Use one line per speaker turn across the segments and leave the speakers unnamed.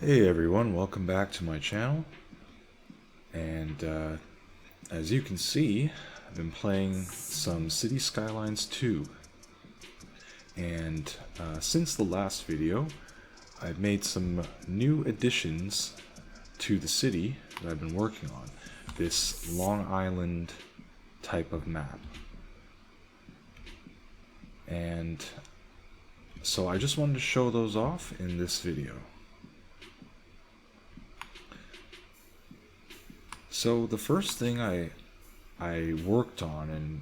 Hey everyone, welcome back to my channel. And as you can see, I've been playing some City Skylines 2. And since the last video, I've made some new additions to the city that I've been working on. This Long Island type of map. And so I just wanted to show those off in this video. So the first thing I worked on, and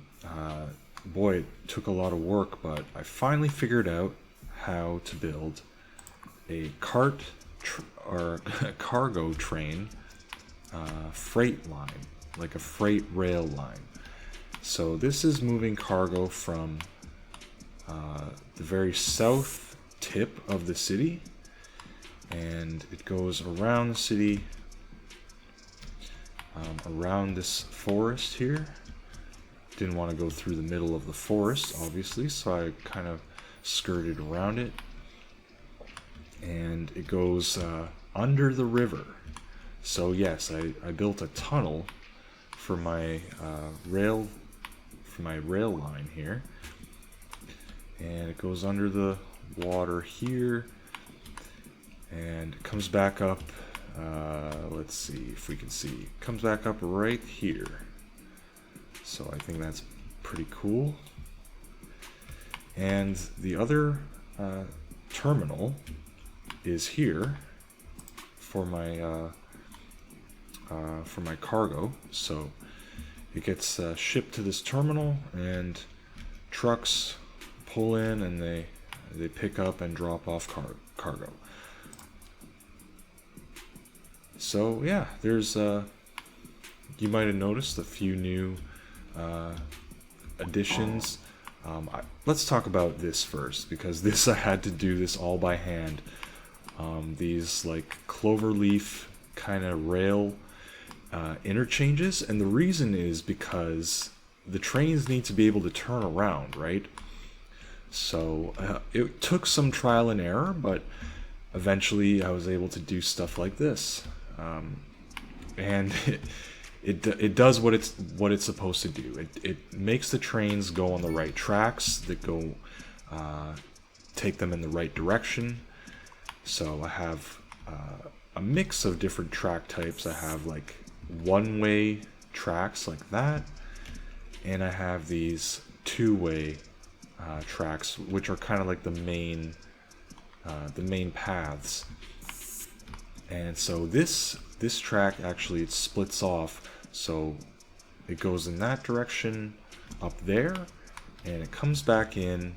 boy, it took a lot of work, but I finally figured out how to build a cargo train freight line, like a freight rail line. So this is moving cargo from the very south tip of the city, and it goes around the city, around this forest here. Didn't want to go through the middle of the forest, obviously, so I kind of skirted around it. And it goes under the river. So yes, I built a tunnel for my rail line here, and it goes under the water here, and it comes back up. Let's see if we can see. It comes back up right here. So I think that's pretty cool. And the other terminal is here for my cargo. So it gets shipped to this terminal, and trucks pull in and they pick up and drop off cargo. So yeah, there's you might have noticed a few new additions. Let's talk about this first, because this I had to do this all by hand. These like cloverleaf kind of rail interchanges, and the reason is because the trains need to be able to turn around, right? So it took some trial and error, but eventually I was able to do stuff like this. And it does what it's supposed to do. It makes the trains go on the right tracks that go take them in the right direction. So I have a mix of different track types. I have like one-way tracks like that, and I have these two-way tracks, which are kind of like the main paths. And so this track actually, it splits off, so it goes in that direction up there, and it comes back in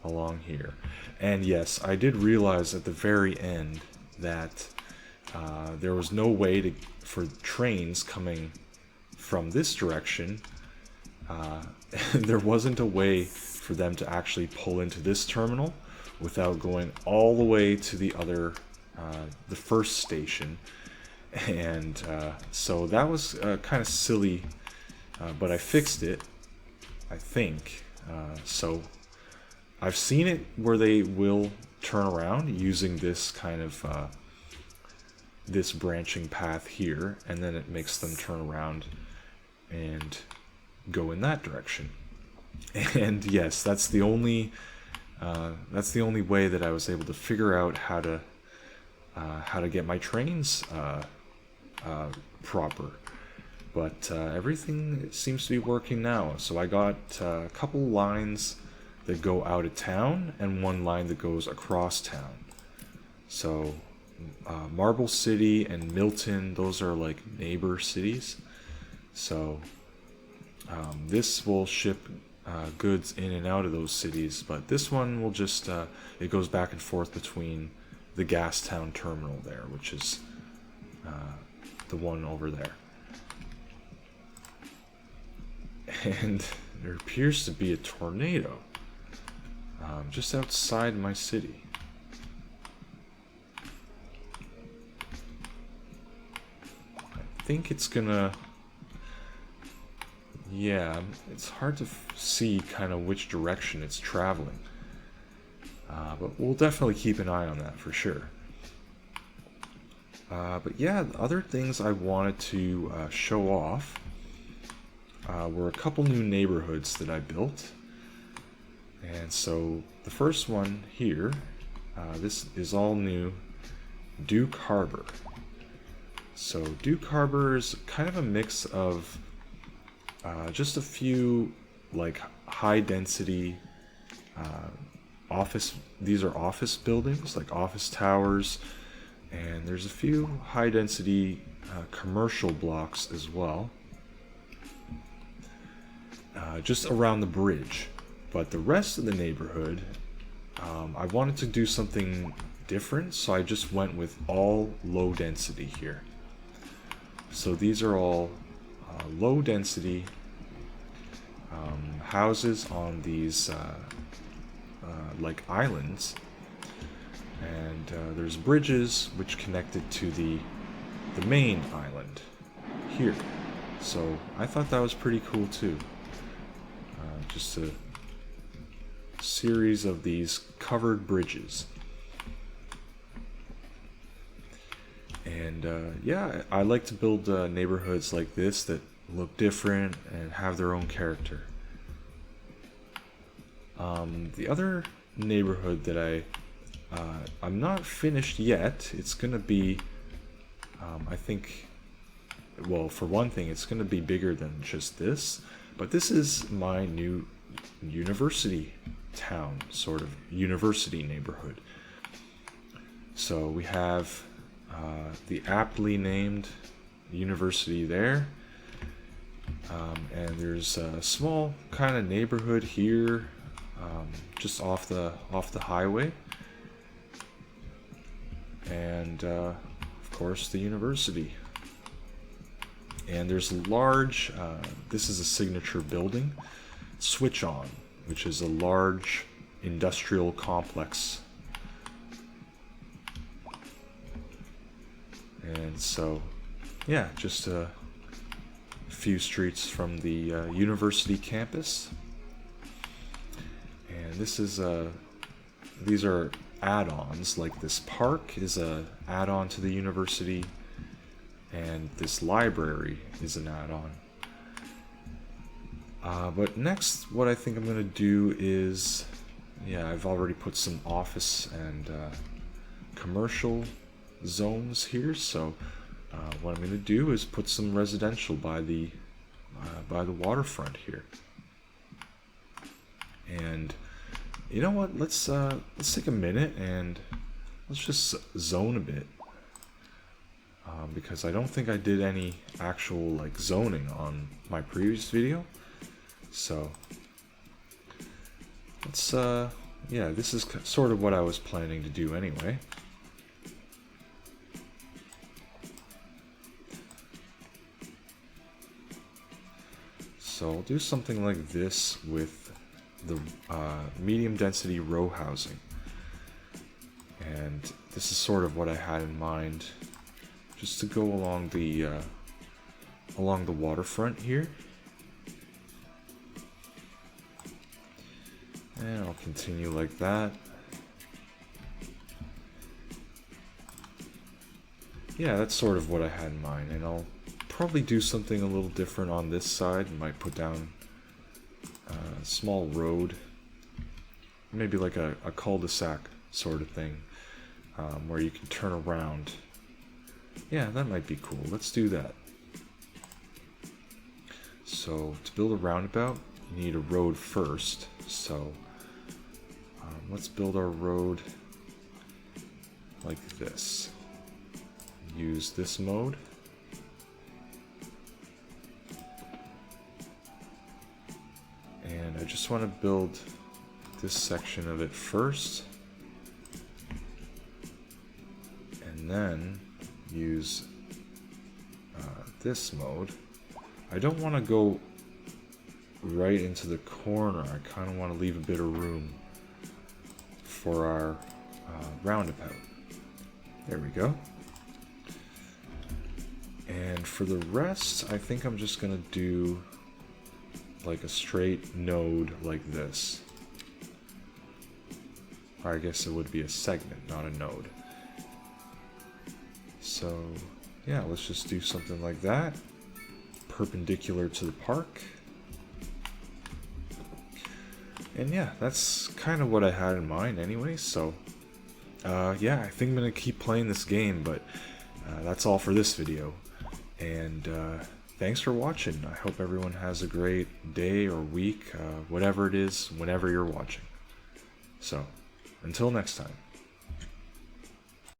along here. And yes, I did realize at the very end that there was no way for trains coming from this direction. There wasn't a way for them to actually pull into this terminal without going all the way to the other the first station. And so that was kind of silly, but I fixed it, I think. So I've seen it where they will turn around using this kind of this branching path here, and then it makes them turn around and go in that direction. And yes, that's the only way that I was able to figure out how to get my trains proper. But everything seems to be working now. So I got a couple lines that go out of town and one line that goes across town. So Marble City and Milton, those are like neighbor cities. So this will ship goods in and out of those cities, but this one will just it goes back and forth between the Gastown terminal there, which is the one over there. And there appears to be a tornado just outside my city. I think it's gonna... Yeah, it's hard to see kind of which direction it's traveling. But we'll definitely keep an eye on that for sure. But yeah, the other things I wanted to show off were a couple new neighborhoods that I built. And so the first one here, this is all new, Duke Harbor. So Duke Harbor is kind of a mix of just a few like high density office, these are office buildings, like office towers, and there's a few high density commercial blocks as well, just around the bridge. But the rest of the neighborhood, I wanted to do something different, so I just went with all low density here. So these are all low density houses on these like islands, and there's bridges which connected to the main island here. So I thought that was pretty cool too. Just a series of these covered bridges. And yeah, I like to build neighborhoods like this that look different and have their own character. The other neighborhood that I'm not finished yet. It's gonna be, I think, well, for one thing, it's gonna be bigger than just this. But this is my new university town, sort of university neighborhood. So we have the aptly named university there, and there's a small kind of neighborhood here, just off the highway, and of course the university. And there's a large, this is a signature building, Switch On, which is a large industrial complex. And so, yeah, just a few streets from the university campus. And this is these are add-ons, like this park is a add-on to the university, and this library is an add-on. But next, what I think I'm going to do is, yeah, I've already put some office and commercial zones here, so what I'm going to do is put some residential by the waterfront here. And you know what? Let's take a minute and let's just zone a bit, because I don't think I did any actual like zoning on my previous video. So let's yeah, this is sort of what I was planning to do anyway. So I'll do something like this with the medium density row housing. And this is sort of what I had in mind, just to go along the waterfront here. And I'll continue like that. Yeah, that's sort of what I had in mind, and I'll probably do something a little different on this side. Might put down a small road, maybe like a cul-de-sac sort of thing, where you can turn around. Yeah, that might be cool. Let's do that. So to build a roundabout, you need a road first. So let's build our road like this. Use this mode. And I just want to build this section of it first, and then use this mode. I don't want to go right into the corner. I kind of want to leave a bit of room for our roundabout. There we go. And for the rest, I think I'm just gonna do like a straight node like this. Or I guess it would be a segment, not a node. So yeah, let's just do something like that, perpendicular to the park. And yeah, that's kind of what I had in mind anyway, so yeah, I think I'm going to keep playing this game, but that's all for this video. And thanks for watching. I hope everyone has a great day or week, whatever it is, whenever you're watching. So, until next time.